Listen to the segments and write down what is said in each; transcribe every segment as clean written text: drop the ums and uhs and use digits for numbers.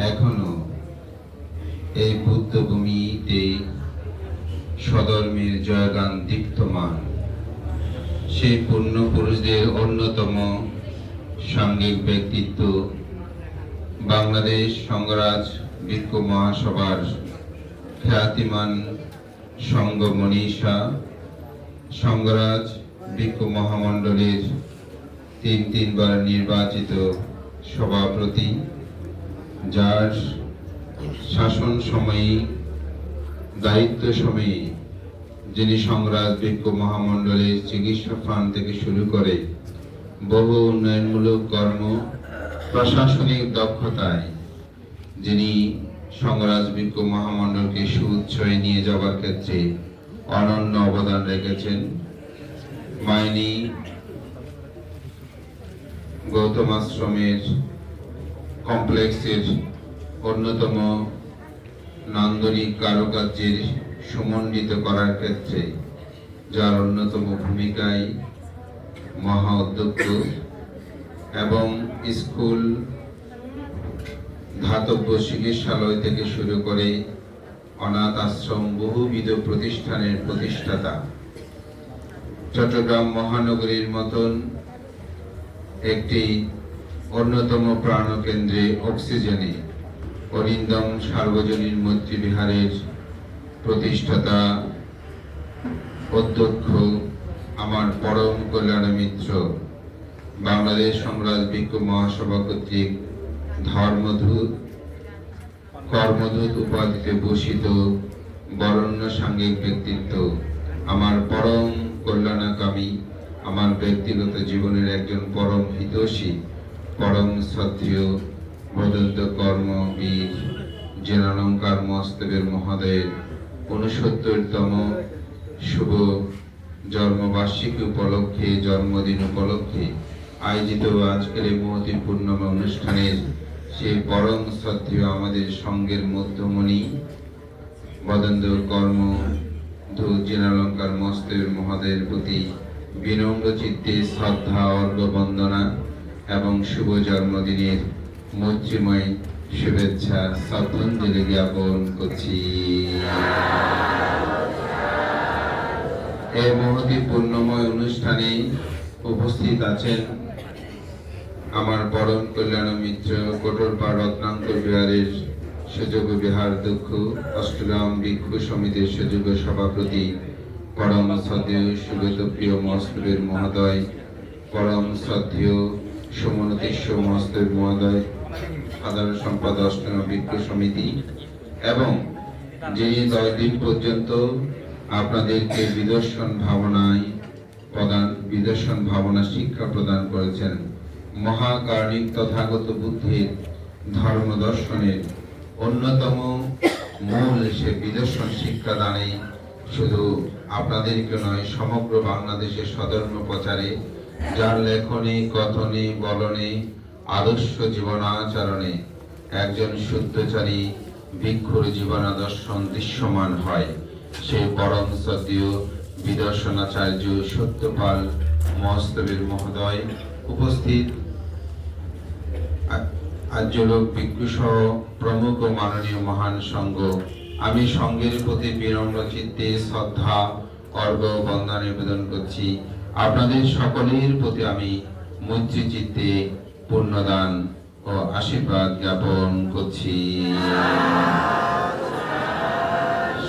এখনো এই বুদ্ধভূমিতে সধর্মের জয়গান দীপ্তমান। সেই পূর্ণপুরুষদের অন্যতম সাঙ্গিক ব্যক্তিত্ব বাংলাদেশ সংঘরাজ ভিক্ষু মহাসভার খ্যাতিমান সংঘ মনীষা সংঘরাজ ভিক্ষু মহামণ্ডলীর তিনবার নির্বাচিত সভাপতি, যার শাসন সময়ে দায়িত্ব সময়ে যিনি সংঘরাজ ভিক্ষু মহামণ্ডলীর চিকিৎসা ফান্ড থেকে শুরু করে বহু উন্নয়নমূলক কর্ম, প্রশাসনিক দক্ষতায় যিনি সংঘরাজ ভিক্ষু মহামণ্ডলকে সুউচ্চয়ে নিয়ে যাওয়ার ক্ষেত্রে অনন্য অবদান রেখেছেন। মাইনী গৌতম আশ্রমের কমপ্লেক্সের অন্যতম নান্দনিক কারুকার্যের সুমণ্ডিত করার ক্ষেত্রে যার অন্যতম ভূমিকায় মহা উদ্যোক্ত, এবং স্কুল, ধাতব্য চিকিৎসালয় থেকে শুরু করে অনাথ আশ্রম বহুবিধ প্রতিষ্ঠানের প্রতিষ্ঠাতা। চট্টগ্রাম মহানগরীর মতন একটি অন্যতম প্রাণকেন্দ্রে অক্সিজেনে অরিন্দম সার্বজনীন মৈত্রী বিহারের প্রতিষ্ঠাতা, অধ্যক্ষ, আমার পরম কল্যাণ মিত্র, বাংলাদেশ সংঘরাজ ভিক্ষু মহাসভা কর্তৃক ধর্মদূত, কর্মদূত উপাধিতে ভূষিত বরেণ্য সাঙ্গিক ব্যক্তিত্ব, আমার পরম কল্যাণকামী, আমার ব্যক্তিগত জীবনের একজন পরম হিতৈষী, পরম শ্রদ্ধেয় বদন্ত কর্মবীর জেনালঙ্কার মস্তবের মহোদয়ের ৬৯তম শুভ জন্মবার্ষিকী উপলক্ষে, জন্মদিন উপলক্ষে আয়োজিত আজকের এই মহতী পূর্ণিমা অনুষ্ঠানের সেই পরম শ্রদ্ধেয় আমাদের সঙ্গের মধ্যমণি বদন্ত কর্ম জেনালঙ্কার মস্তবের মহোদয়ের প্রতি বিনম্র চিত্তে শ্রদ্ধা, অর্ঘ্য, বন্দনা এবং শুভ জন্মদিনের মৈত্রীময় শুভেচ্ছা শ্রদ্ধাঞ্জলি জ্ঞাপন করছি। এই মহতী পূর্ণময় অনুষ্ঠানে উপস্থিত আছেন আমার পরম কল্যাণ মিত্র কোটরপাড় রত্নাঙ্কর বিহারের সুযোগ্য বিহারাধ্যক্ষ, অষ্টগ্রাম ভিক্ষু সমিতির সুযোগ্য সভাপতি, পরম শ্রদ্ধেয় সুগত প্রিয় মস্তবের মহোদয়, পরম শ্রদ্ধেয় সুমনতীশ্ব মস্তবের মহোদয়, সাধারণ সম্পাদক অষ্টগ্রাম ভিক্ষু সমিতি, এবং যিনি 10 দিন পর্যন্ত আপনাদেরকে বিদর্শন ভাবনা শিক্ষা প্রদান করেছেন। মহাকারণিক তথাগত বুদ্ধের ধর্ম দর্শনের অন্যতম মূল সে বিদর্শন শিক্ষা দানে শুধু আপনাদেরকে নয়, সমগ্র বাংলাদেশের সধর্ম প্রচারে, যার লেখনে, কথনে, বলনে, আদর্শ জীবনাচরণে একজন শুদ্ধচারী ভিক্ষুর জীবনাদর্শন দৃশ্যমান হয়, সেই পরম শ্রদ্ধেয় বিদর্শনাচার্য সত্যপাল মস্তবের মহোদয়, উপস্থিত আর্যলোক ভিক্ষু সহ প্রমুখ মাননীয় মহান সংঘ, আমি সংঘের প্রতি বিনম্র চিত্তে শ্রদ্ধা, অর্ঘ্য, বন্দনা নিবেদন করছি। আপনাদের সকলের প্রতি আমি মৈত্রী চিত্তে পুণ্যদান ও আশীর্বাদ জ্ঞাপন করছি।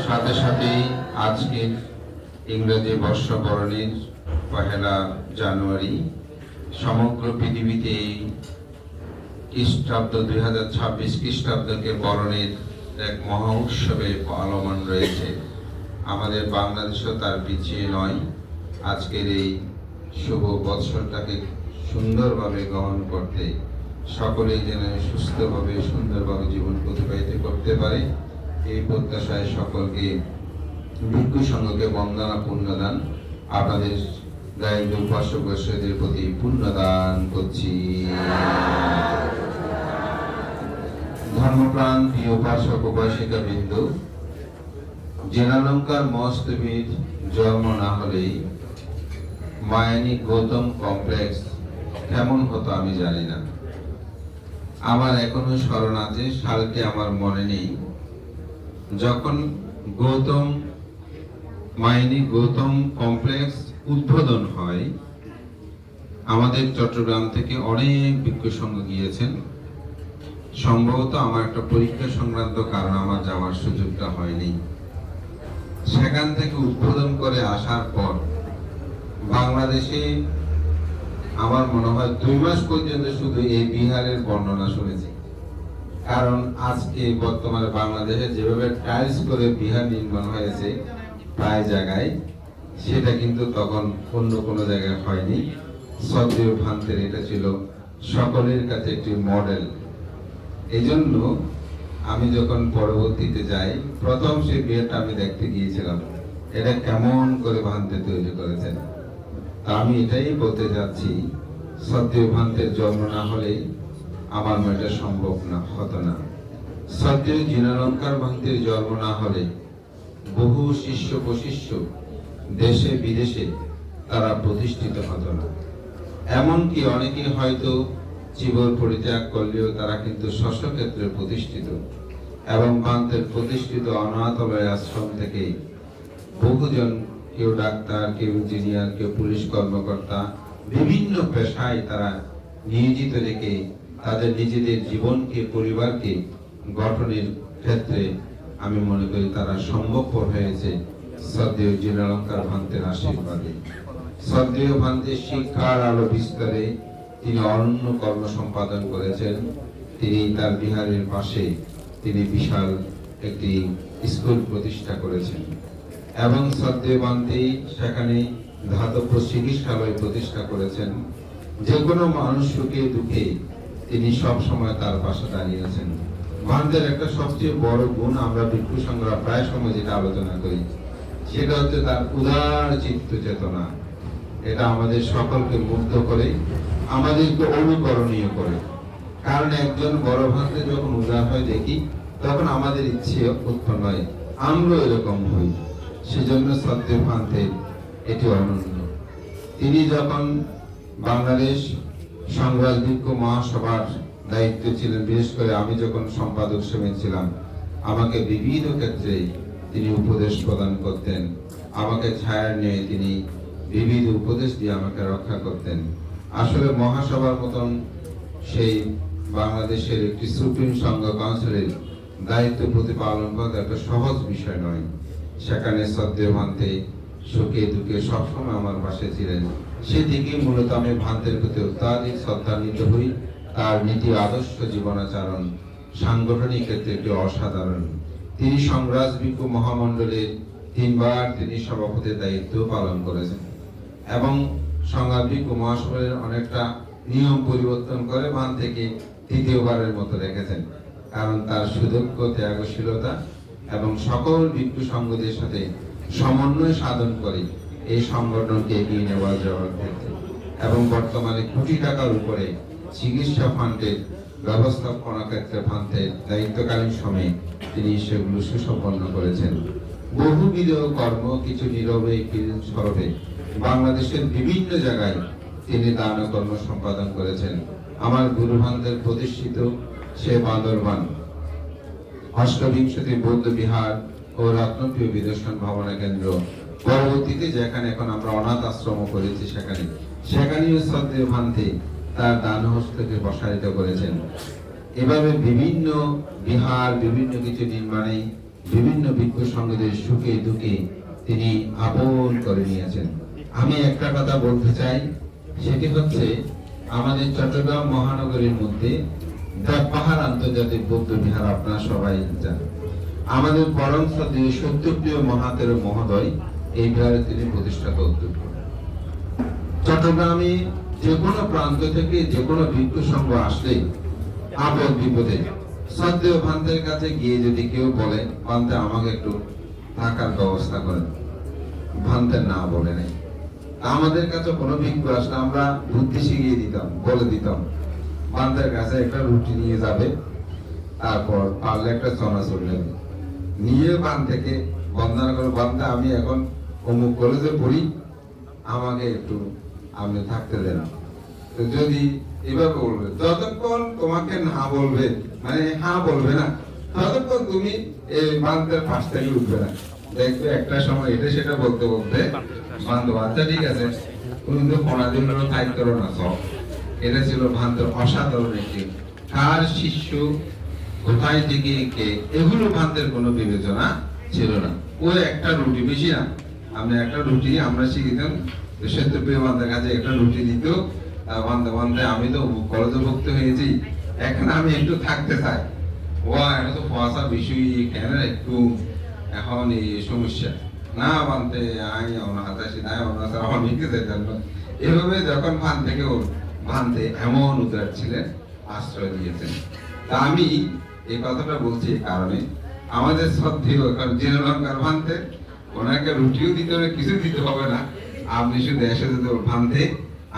সাথে সাথে আজকের ইংরেজি বর্ষবরণের 1 জানুয়ারি সমগ্র পৃথিবীতে খ্রিস্টাব্দ 2026 খ্রিস্টাব্দকে বরণের এক মহা উৎসবে পালমান রয়েছে। আমাদের বাংলাদেশও তার পিছিয়ে নয়। আজকের এই শুভ বৎসরটাকে সুন্দরভাবে গ্রহণ করতে সকলেই যেন সুস্থভাবে, সুন্দরভাবে জীবন অতিবাহিত করতে পারে, এই প্রত্যাশায় সকলকে ভিক্ষু সংঘকে বন্দনা, পুণ্যদান, আপনাদের গায়ক উপাসক গোষ্ঠীদের প্রতি পুণ্যদান করছি। ধর্মপ্রাণ প্রিয় উপাসক উপাসিকা বিন্দু, জেনালঙ্কার মস্তবীর জন্ম না হলেই মায়ানী গৌতম কমপ্লেক্স কেমন হতো আমি জানি না। আমার এখনো স্মরণ আছে, সালটি আমার মনে নেই, যখন গৌতম কমপ্লেক্স উদ্বোধন হয়। আমাদের চট্টগ্রাম থেকে অনেক ভিক্ষু সংঘ গিয়েছেন। সম্ভবত আমার একটা পরীক্ষা সংক্রান্ত কারণ আমার যাওয়ার সুযোগটা হয়নি। সেখান থেকে উদ্বোধন করে আসার পর বাংলাদেশে আমার মনে হয় 2 মাস পর্যন্ত শুধু এই বিহারের বর্ণনা শুনেছি। কারণ আজকে বর্তমানে বাংলাদেশে যেভাবে টাইলস করে বিহার নির্মাণ হয়েছে প্রায় জায়গায়, সেটা কিন্তু তখন অন্য কোনো জায়গায় হয়নি। সদীয় ভান্তের এটা ছিল সকলের কাছে একটি মডেল। এই জন্য আমি যখন পরবর্তীতে যাই, প্রথম সেই বিয়েটা আমি দেখতে গিয়েছিলাম, এটা কেমন করে ভান্তে তৈরি করেছেন। তা আমি এটাই বলতে যাচ্ছি, সদীয় ভান্তের জন্ম না হলে আমার এটা সম্ভব না হতো না। সদীয় জিনালঙ্কার ভান্তের জন্ম না হলে বহু শিষ্য প্রশিষ্য দেশে বিদেশে তারা প্রতিষ্ঠিত হতো না। এমনকি অনেকে হয়তো জীবন পরিত্যাগ করলেও তারা কিন্তু স্বস্বক্ষেত্রে প্রতিষ্ঠিত, এবং ভান্তের প্রতিষ্ঠিত অনাথালয় আশ্রম থেকে বহুজন, কেউ ডাক্তার, কেউ ইঞ্জিনিয়ার, কেউ পুলিশ কর্মকর্তা, বিভিন্ন পেশায় তারা নিয়োজিত রেখে তাদের নিজেদের জীবনকে, পরিবারকে গঠনের ক্ষেত্রে আমি মনে করি তারা সম্ভবপর হয়েছে সদীয় জিনালঙ্কার ভান্তের আশীর্বাদে। সদীয় ভান্তের শিক্ষার আলো বিস্তারে তিনি অনন্য কর্ম সম্পাদন করেছেন। তিনি তার বিহারের পাশে তিনি বিশাল একটি স্কুল প্রতিষ্ঠা করেছেন, এবং সদীয় ভান্তে সেখানে ধাতব চিকিৎসালয় প্রতিষ্ঠা করেছেন। যে কোনো মানুষ সুখে দুঃখে তিনি সব সময় তার পাশে দাঁড়িয়েছেন। ভান্তের একটা সবচেয়ে বড় গুণ আমরা ভিক্ষু সংঘরা প্রায় সময় যেটা আলোচনা করি, সেটা হচ্ছে তার উদার চিত্ত চেতনা। এটা আমাদের সকলকে মুগ্ধ করে, আমাদেরকে অনুকরণীয় করে। কারণ একজন বড় ভান্তে যখন উদার হয় দেখি, তখন আমাদের ইচ্ছে উৎপন্ন হয় আমরা এরকম হই। সেজন্য সদীয় ভান্তের এটি অনন্য। তিনি যখন বাংলাদেশ সংগ্রাম ভিক্ষু মহাসভার দায়িত্ব ছিলেন, বিশেষ করে আমি যখন সম্পাদক হিসেবে ছিলাম, আমাকে বিবিধ ক্ষেত্রে তিনি উপদেশ প্রদান করতেন। আমাকে ছায়ার নিয়ে তিনি বিবিধ উপদেশ দিয়ে আমাকে রক্ষা করতেন। আসলে মহাসভার মতন সেই বাংলাদেশের একটি সুপ্রিম সংঘ কাউন্সিলের দায়িত্ব প্রতিপালন করা একটা সহজ বিষয় নয়। সেখানে সদীয় ভান্তে সুখে দুঃখে সবসময় আমার পাশে ছিলেন। সেদিকে মূলত আমি ভান্তের প্রতি অত্যাধিক শ্রদ্ধান্বিত হই। তার নীতি আদর্শ জীবনাচরণ সাংগঠনিক ক্ষেত্রে একটি অসাধারণ। তিনি সংগ্রাম ভিক্ষু মহামণ্ডলের 3 বার তিনি সভাপতির দায়িত্ব পালন করেছেন, এবং সংগ্রাম ভিক্ষু মহাসভার অনেকটা নিয়ম পরিবর্তন করে ভান থেকে 3য়বারের মতো রেখেছেন। কারণ তার সুদক্ষ ত্যাগশীলতা এবং সকল ভিক্ষু সংঘদের সাথে সমন্বয় সাধন করে এই সংগঠনকে এগিয়ে নেওয়া যাওয়ার ক্ষেত্রে, এবং বর্তমানে কোটি টাকার উপরে চিকিৎসা ফান্ডের ব্যবস্থাপনা ক্ষেত্রে ভান্তের দায়িত্বকালীন সময়ে তিনি সেগুলো সুসম্পন্ন করেছেন। বহুবিধ কর্ম, কিছু নীরবে, কিছু সরবে, বাংলাদেশের বিভিন্ন জায়গায় তিনি দান কর্ম সম্পাদন করেছেন। আমার গুরু ভান্তের প্রতিষ্ঠিত সে বান্দরবান অষ্টবিংশতি বৌদ্ধ বিহার ও রত্নপ্রিয় বিদর্শন ভাবনা কেন্দ্র, পরবর্তীতে যেখানে এখন আমরা অনাথ আশ্রম করেছি, সেখানেও সদীয় ভান্তে তার দান হস্তকে প্রসারিত করেছেন। এভাবে বিভিন্ন বিহার, বিভিন্ন কিছু নির্মাণে বিভিন্ন ভিক্ষু সংঘদের সুখে দুঃখে তিনি আপন করে নিয়েছেন। আমি একটা কথা বলতে চাই, সেটি হচ্ছে আমাদের চট্টগ্রাম মহানগরীর মধ্যে দেবপাহাড় আন্তর্জাতিক বৌদ্ধ বিহার, আপনারা সবাই জানেন। আমাদের পরম শ্রদ্ধেয় সত্যপ্রিয় মহাতের মহোদয় এই বিহারে তিনি প্রতিষ্ঠাতা উদ্যোগ। চট্টগ্রামে যে কোনো প্রান্ত থেকে যে কোনো ভিক্ষু সংঘ আসলে আপদ বিপদে সদীয় ভান্তের কাছে গিয়ে যদি কেউ বলে, ভান্তে আমাকে একটু থাকার ব্যবস্থা করেন, ভান্তে না বলে নাই। আমাদের কাছে কোনো ভিক্ষু আসলে আমরা বুদ্ধি শিখিয়ে দিতাম, বলে দিতাম ভান্তের কাছে একটা রুটি নিয়ে যাবে, তারপর পারলে একটা চনাচুর নেবে, নিয়ে ভান থেকে বন্দনা করে, ভান্তে আমি এখন অমুক কলেজে পড়ি, আমাকে একটু আপনি থাকতে দেন। তো যদি এভাবে বলবে, যতক্ষণ তোমাকে না বলবে, মানে হ্যাঁ বলবে না, ততক্ষণ তুমি এই বান্ধের পাশ থেকে উঠবে না। দেখবে একটা সময় এটা সেটা বলতে বলতে বান্ধব আচ্ছা ঠিক আছে, কিন্তু কোনদিন দায়িত্ব না সব। এটা ছিল ভান্তের অসাধারণ একটি, কার শিষ্য কোথায় থেকে কে, এগুলো ভান্তের কোনো বিবেচনা ছিল না। ওই একটা রুটি, বেশি না, আমরা একটা রুটি আমরা শিখিতাম সত্যপ্রিয় বান্ধের কাছে একটা রুটি দিত, বান্ধে বান্ধে আমি তো কলেজে ভর্তি হয়েছি, এখন আমি একটু থাকতে চাই, ও এটা তো কুয়াশা বিষয় কেন একটু এখন এই সমস্যা না বানতে আই হাতাশি নাই আমার মিটে যেতেন না। এভাবে যখন ভান থেকে ভানতে এমন উদার ছিলেন, আশ্রয় দিয়েছেন। তা আমি এই কথাটা বলছি এই কারণে, আমাদের শ্রদ্ধেয় এখন জিনলঙ্কার ভানতে ওনাকে রুটিও দিতে হবে, কিছু দিতে হবে না, আপনি শুধু এসে যদি ভানতে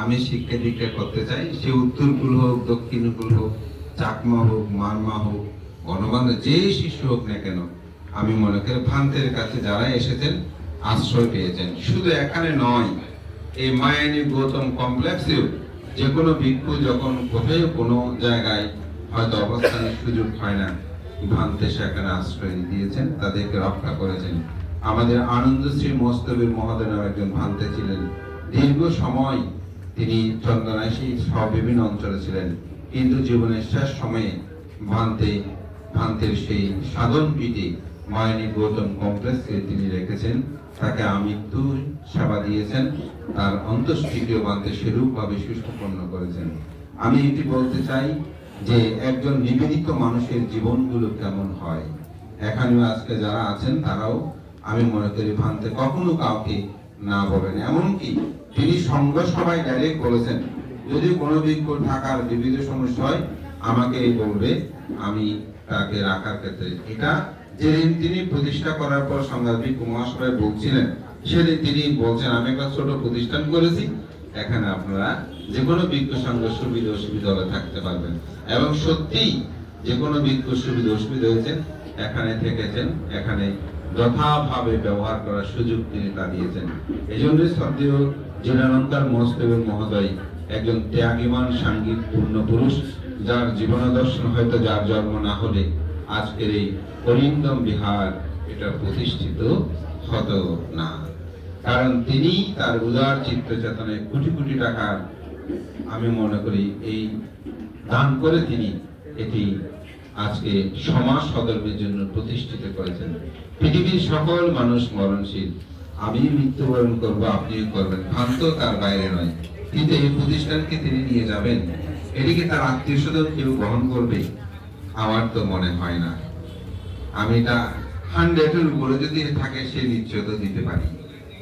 আমি শিক্ষা দীক্ষা করতে চাই, সে উত্তরকুল হোক, দক্ষিণকুল হোক, চাকমা হোক, মারমা হোক, গণবান্ধব যে শিষ্য হোক না কেন, আমি মনে করি ভান্তের কাছে যারা এসেছেন আশ্রয় পেয়েছেন। শুধু এখানে নয়, এই মায়ানী গৌতম কমপ্লেক্সেও যে কোনো ভিক্ষু যখন কোথাও কোনো জায়গায় হয়তো অবস্থানের সুযোগ হয় না, ভান্তে সেখানে আশ্রয় দিয়েছেন, তাদেরকে রক্ষা করেছেন। আমাদের আনন্দশ্রী মোস্তফির মহোদয় নামে একজন ভান্তে ছিলেন, দীর্ঘ সময় তিনি চন্দনাইশী সব বিভিন্ন অঞ্চলে ছিলেন, কিন্তু জীবনের শেষ সময়ে ভান্তের সেই সাধন পীঠে মায়ানী গৌতম কমপ্লেক্সকে তিনি রেখেছেন, তাকে আমৃত্যু সেবা দিয়েছেন, তার অন্ত্যেষ্টিক্রিয়া ভান্তে সেরূপ ভাবে সুসম্পন্ন করেছেন। আমি এটি বলতে চাই যে একজন নিবেদিত মানুষের জীবনগুলো কেমন হয়, এখানেও আজকে যারা আছেন তারাও আমি মনে করি ভান্তে কখনো কাউকে না বলেন। এমনকি তিনি সঙ্গ সবাই ডাইরেক্ট বলেছেন, যদি কোনো ভিক্ষু থাকার বিবিধ সমস্যা হয় আমাকে বলবে, আমি তাকে রাখার ক্ষেত্রে। এটা যেদিন তিনি প্রতিষ্ঠা করার পর সাংবাদিক মহাসভায় বলছিলেন, সেদিন তিনি বলছেন আমি একটা ছোট প্রতিষ্ঠান করেছি, এখানে আপনারা যে কোনো ভিক্ষু সঙ্গ সুবিধা অসুবিধা হলে থাকতে পারবেন। এবং সত্যিই যে কোনো ভিক্ষু সুবিধা অসুবিধা হয়েছে, এখানে থেকেছেন, এখানে যথাভাবে ব্যবহার করার সুযোগ তিনি তা দিয়েছেন। এই জন্য শ্রদ্ধেয় জিনালঙ্কার মোস্তফির মহোদয় একজন ত্যাগীমান সাঙ্গিক পূর্ণ পুরুষ, যার জীবন দর্শন হয়তো যার জন্ম না হলে আজকের এই অরিন্দম বিহার এটা প্রতিষ্ঠিত হতো না। কারণ তিনি তার উদার চিত্ত চেতনায় কোটি কোটি টাকার আমি মনে করি এই দান করে তিনি এটি আজকে সমাজ সদর্মের জন্য প্রতিষ্ঠিত করেছেন। পৃথিবীর সকল মানুষ মরণশীল, আমি মৃত্যুবরণ করব, আপনিও করবেন, ভ্রান্ত তার বাইরে নয়, কিন্তু এই প্রতিষ্ঠানকে তিনি নিয়ে যাবেন, এটিকে তার আত্মীয় স্বজন কেউ গ্রহণ করবে আমার তো মনে হয় না। আমি এটা 100-এর উপরে যদি থাকে সে নিশ্চয়তা দিতে পারি,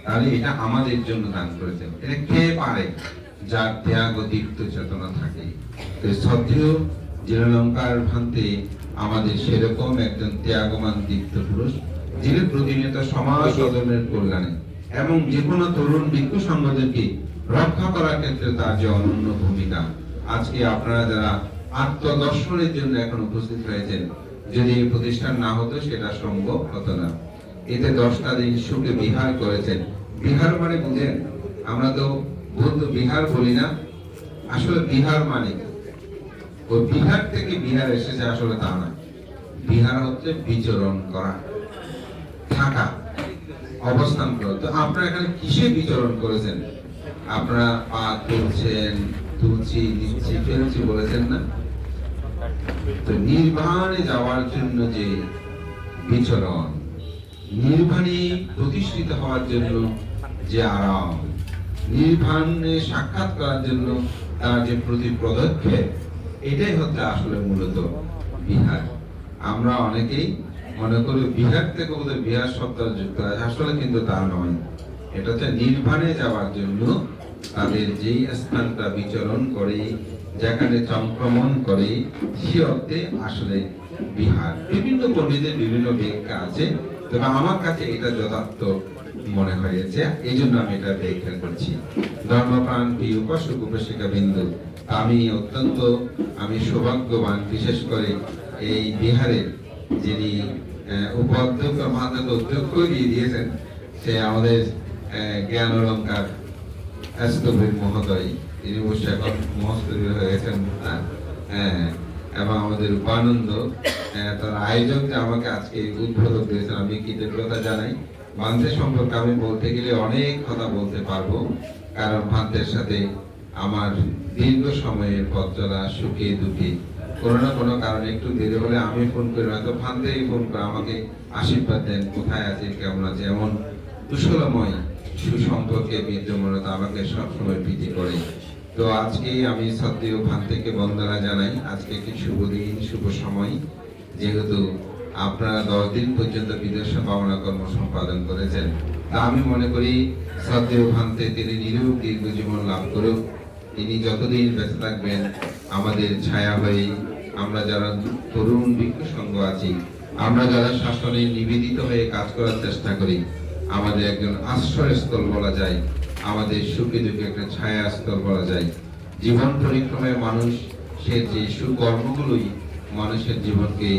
তাহলে এটা আমাদের জন্য দান করেছেন। এটা কে পারে যার ত্যাগ ও দীপ্ত চেতনা থাকে। তো শ্রদ্ধেয় জিনালঙ্কার ভান্তে আমাদের সেরকম একজন ত্যাগমান দীপ্ত পুরুষ, যিনি প্রতিনিয়ত সমাজ সদনের কল্যাণে এবং যে কোনো তরুণ ভিক্ষু সংঘদেরকে রক্ষা করার ক্ষেত্রে তার যে অনন্য ভূমিকা, আজকে আপনারা যারা আত্মদর্শনের জন্য এখন উপস্থিত হয়েছেন, যদি এই প্রতিষ্ঠান না হতো সেটা সম্ভব হতো না। এতে 10টা দিন সুখে বিহার করেছেন। বিহার মানে বুঝেন, আমরা তো বৌদ্ধ বিহার বলি না, আসলে বিহার মানে ওই বিহার থেকে বিহার এসেছে, আসলে তা না। বিহার হচ্ছে বিচরণ করা, থাকা, অবস্থান করা। তো আপনারা এখানে কিসে বিচরণ করেছেন? আপনারা পা তুলছেন, তুলছি, নিচ্ছি, ফেলছি বলেছেন না? তো নির্বাণে যাওয়ার জন্য যে বিচরণ, নির্বাণে প্রতিষ্ঠিত হওয়ার জন্য যে আরাম, নির্বাণে সাক্ষাৎ করার জন্য তার যে প্রতি পদক্ষেপ, এটাই হচ্ছে আসলে মূলত বিহার। আমরা অনেকেই মনে করি বিহার থেকে বোধহয় বিহার শব্দ যুক্ত আছে, আসলে কিন্তু তা নয়। এটা হচ্ছে নির্বাণে যাওয়ার জন্য তাদের যেই স্থানটা বিচরণ করে, যেখানে সংক্রমণ করে, সে অর্থে আসলে বিহার। বিভিন্ন পণ্ডিতের বিভিন্ন ব্যাখ্যা আছে, তবে আমার কাছে এটা যথার্থ মনে হয়েছে, এই জন্য আমি এটা ব্যাখ্যা করছি। ধর্মপ্রাণ প্রিয় উপাসক উপাসিকা বিন্দু, আমি সৌভাগ্যবান, বিশেষ করে এই বিহারের যিনি উপাধ্যক্ষ মাধ্যমিক অধ্যক্ষ দিয়ে দিয়েছেন, সে আমাদের জ্ঞান অলঙ্কার মহোদয়, তিনি অবশ্য এখন মহস্তরী হয়ে গেছেন। হ্যাঁ, এবং আমাদের উপানন্দ তার আয়োজক যে আমাকে আজকে উদ্বোধক দিয়েছেন, আমি কৃতজ্ঞতা জানাই। ভান্তের সম্পর্কে আমি বলতে গেলে অনেক কথা বলতে পারবো, কারণ ভান্তের সাথে আমার দীর্ঘ সময়ের পথ চলা, সুখে দুঃখে। কোনো না কোনো কারণে একটু দেরি হলে আমি ফোন করি, হয়তো ভান্তেই ফোন করে আমাকে আশীর্বাদ দেন, কোথায় আছে, কেমন আছে, এমন কুশলময় সুসম্পর্কে বিদ্যমানতা আমাকে সবসময় প্রীতি করে। তো আজকে আমি শ্রদ্ধেয় ভান্তেকে বন্দনা জানাই। আজকে একটি শুভ দিন, শুভ সময়, যেহেতু আপনারা 10 দিন পর্যন্ত বিদেশে পাওনা কর্ম সম্পাদন করেছেন। তা আমি মনে করি শ্রদ্ধেয় ভান্তে তিনি নিরোগ দীর্ঘ জীবন লাভ করুক। তিনি যতদিন বেঁচে থাকবেন আমাদের ছায়া হয়ে, আমরা যারা তরুণ বৃক্ষ সংঘ আছি, আমরা যারা শাসনে নিবেদিত হয়ে কাজ করার চেষ্টা করি, আমাদের একজন আশ্রয়স্থল বলা যায়, আমাদের সুখে দুঃখে একটা ছায়াস্থল বলা যায়। জীবন পরিক্রমায় মানুষ সে যে সুকর্মগুলোই মানুষের জীবনকে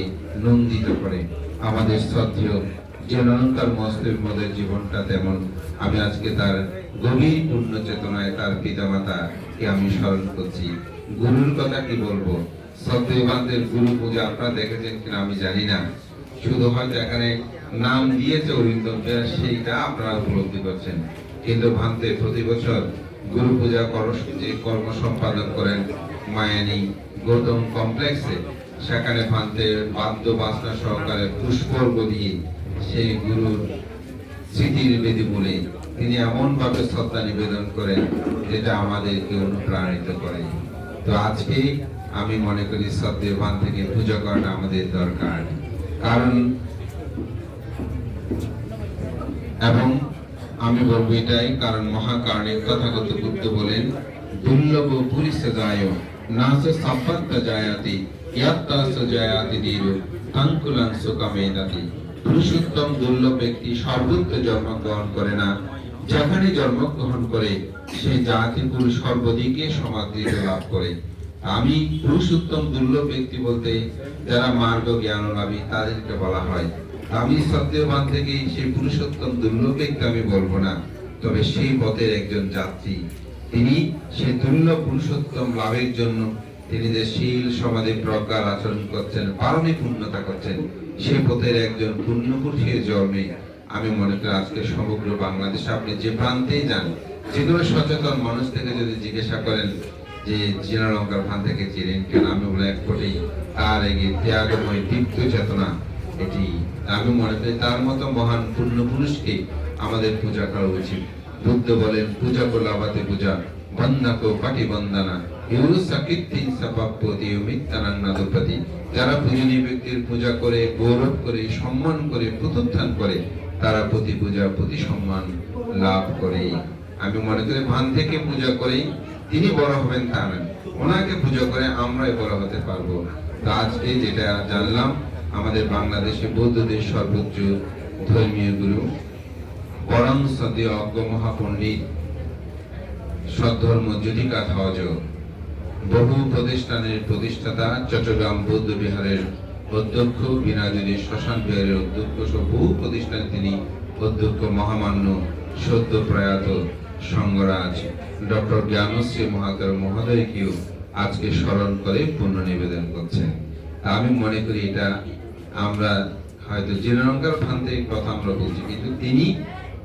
নন্দিত করে। আমাদের শ্রদ্ধেয় জীবনানন্দার মস্তের মধ্যে জীবনটা তেমন। আমি আজকে তার গভীর পূর্ণ চেতনায় তার পিতামাতাকে আমি স্মরণ করছি। গুরুর কথা কি বলবো, শ্রদ্ধেয় ভান্তের গুরু পূজা আপনারা দেখেছেন কিনা আমি জানি না, শুধু হয়তো এখানে নাম দিয়েছে অরিন্দম, সেইটা আপনারা উপলব্ধি করছেন। কিন্তু ভান্তে প্রতি বছর গুরু পূজা কর্মসূচি কর্ম সম্পাদন করেন মায়ানী গৌতম কমপ্লেক্সে। সেখানে ভান্তে বাদ্য বাজনা সহকারে পুষ্পর্ঘ দিয়ে সেই গুরুর স্মৃতির বেদি বলে তিনি এমন ভাবে শ্রদ্ধা নিবেদন করেন যেটা আমাদেরকে অনুপ্রাণিত করে। তো আজকে আমি মনে করি শ্রদ্ধেয় ভান্তেকে পূজা করাটা আমাদের দরকার, কারণ এবং আমি বলবো এটাই কারণ মহাকারণিক তথাগত বুদ্ধ বলেন, দুর্লভ পুরিসে যায় নাস সাব্বাত জায়াতি ইয়াত্তাস জায়াতি দীর তাঙ্কুলাং সুকামেদাতি। পুরুষোত্তম দুর্লভ ব্যক্তি সর্বত্র জন্মগ্রহণ করে না, যেখানে জন্মগ্রহণ করে সেই জাতি পুরুষ সর্বদিকে সমাদৃত লাভ করে। আমি পুরুষোত্তম দুর্লভ ব্যক্তি বলতে যারা মার্গ জ্ঞানলাভী তাদেরকে বলা হয়। আমি সত্যবান থেকে সেই পুরুষোত্তম দুর্লভ ব্যক্তি আমি বলবো না, তবে সেই পথের একজন যাত্রী। তিনি সেই দুর্লভ পুরুষোত্তম লাভের জন্য তিনি যে শীল সমাধি প্রজ্ঞার আচরণ করছেন, পারমিক পূর্ণতা করছেন, সেই পথের একজন পূর্ণপুরুষের জন্মে আমি মনে করি আজকে সমগ্র বাংলাদেশে আপনি যে প্রান্তেই যান, যে কোনো সচেতন মানুষ থেকে যদি জিজ্ঞাসা করেন যে জীর্ণলঙ্কার ভান থেকে চিনেন কেন, আমি বলে এক কোটি তার এগিয়ে ত্যাগময় দীপ্ত চেতনা এটি। আমি মনে করি তার মতো মহান পূর্ণ পুরুষকে আমাদের পূজা করা উচিত। বুদ্ধ বলেন পূজা করলে আবাতে পূজা বন্দাকো পাটি বন্দনা ইউসা কীর্তিন সাপাপ্পতি মিত্তানাং নাদুপতি। যারা পূজনীয় ব্যক্তির পূজা করে, গৌরব করে, সম্মান করে, প্রত্যুত্থান করে, তারা প্রতি পূজা প্রতি সম্মান লাভ করে। আমি মনে করি ভান থেকে পূজা করে তিনি বড় হবেন তা নয়, ওনাকে পূজা করে আমরাই বড় হতে পারবো। তো আজকে যেটা জানলাম, আমাদের বাংলাদেশে বৌদ্ধদের সর্বোচ্চ ধর্মীয় গুরু পরম সদীয় অজ্ঞ মহাপণ্ডিত সদ্ধর্ম জ্যোতিকা ধ্বজ, বহু প্রতিষ্ঠানের প্রতিষ্ঠাতা, চট্টগ্রাম বৌদ্ধ বিহারের অধ্যক্ষ, বিনাদিনী শ্মশান বিহারের অধ্যক্ষ সহ বহু প্রতিষ্ঠানে তিনি অধ্যক্ষ, মহামান্য সদ্য প্রয়াত সঙ্গরাজ ডক্টর জ্ঞানশ্রী মহাতর মহোদয়কেও আজকে স্মরণ করে পুণ্য নিবেদন করছেন। আমি মনে করি এটা আমরা হয়তো জীর্ণলঙ্কার ভান থেকে কথা আমরা বলছি, কিন্তু তিনি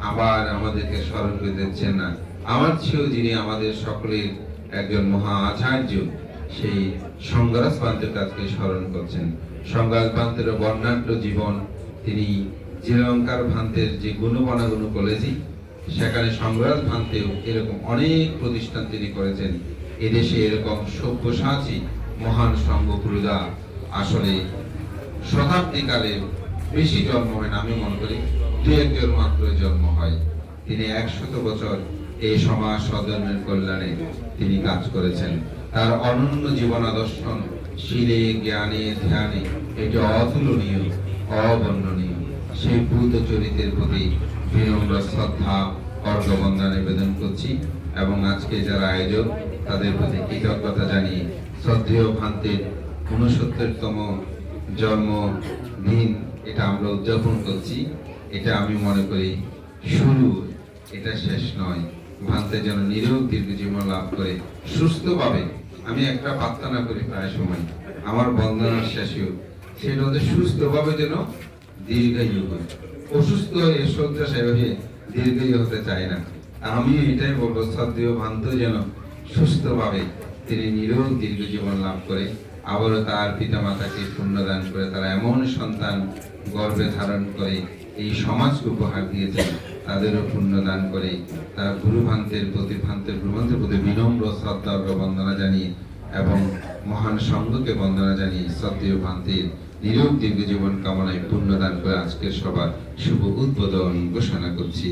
আবার আমাদেরকে স্মরণ করে দিচ্ছেন না। আমার চেয়েও যিনি আমাদের সকলের একজন মহা আচার্য, সেই সঙ্গরাজ পান্তের কাজকে স্মরণ করছেন। সঙ্গরাজ পান্তের বর্ণাঢ্য জীবন, তিনি জীর্ণলঙ্কার ভান্তের যে গুণবনাগুণ কলেজই, সেখানে সঙ্গরাজ ভান্তেও এরকম অনেক প্রতিষ্ঠান তিনি করেছেন। এদেশে এরকম সব্যসাচী মহান সংঘপুরুদা আসলে শতাব্দীকালে বেশি জন্ম হয় না, আমি মনে করি 2-1 মাত্র জন্ম হয়। তিনি 100 বছর এই সমাজ সধর্মের কল্যাণে তিনি কাজ করেছেন। তার অনন্য জীবন আদর্শন শীলে, জ্ঞানে, ধ্যানে এটা অতুলনীয়, অবর্ণনীয়। সেই বুদ্ধ চরিত্রের প্রতি বিনম্র শ্রদ্ধা অর্ঘ্যবন্দনা নিবেদন করছি এবং আজকে যারা আয়োজক তাদের প্রতি কৃতজ্ঞতা জানিয়ে শ্রদ্ধেয় ভান্তের 69তম জন্মদিন এটা আমরা উদযাপন করছি। এটা আমি মনে করি শুরু, এটা শেষ নয়। ভান্তে যেন নিরোগ দীর্ঘ জীবন লাভ করে সুস্থভাবে, আমি একটা প্রার্থনা করি প্রায় সময় আমার বন্দনার শেষেও, সেটা হচ্ছে সুস্থভাবে যেন দীর্ঘায়ু হয়। অসুস্থ হয়ে শয্যাশায়ী হয়ে দীর্ঘায়ু হতে চায় না। আমি এটাই বলবো শ্রদ্ধেয় ভান্ত যেন সুস্থভাবে তিনি নিরোগ দীর্ঘ জীবন লাভ করে আবারও তার পিতা মাতাকে পুণ্যদান করে তারা এমন সন্তান গর্ভে ধারণ করে এই সমাজকে উপহার দিয়েছেন, তাদেরও পুণ্যদান করে তার গুরুভান্তের প্রতি বিনম্র শ্রদ্ধা ও বন্দনা জানিয়ে এবং মহান সংঘকে বন্দনা জানিয়ে শ্রদ্ধেয় ভান্তের নিরোগ দীর্ঘ জীবন কামনায় পুণ্যদান করে আজকের সবার শুভ উদ্বোধন ঘোষণা করছি।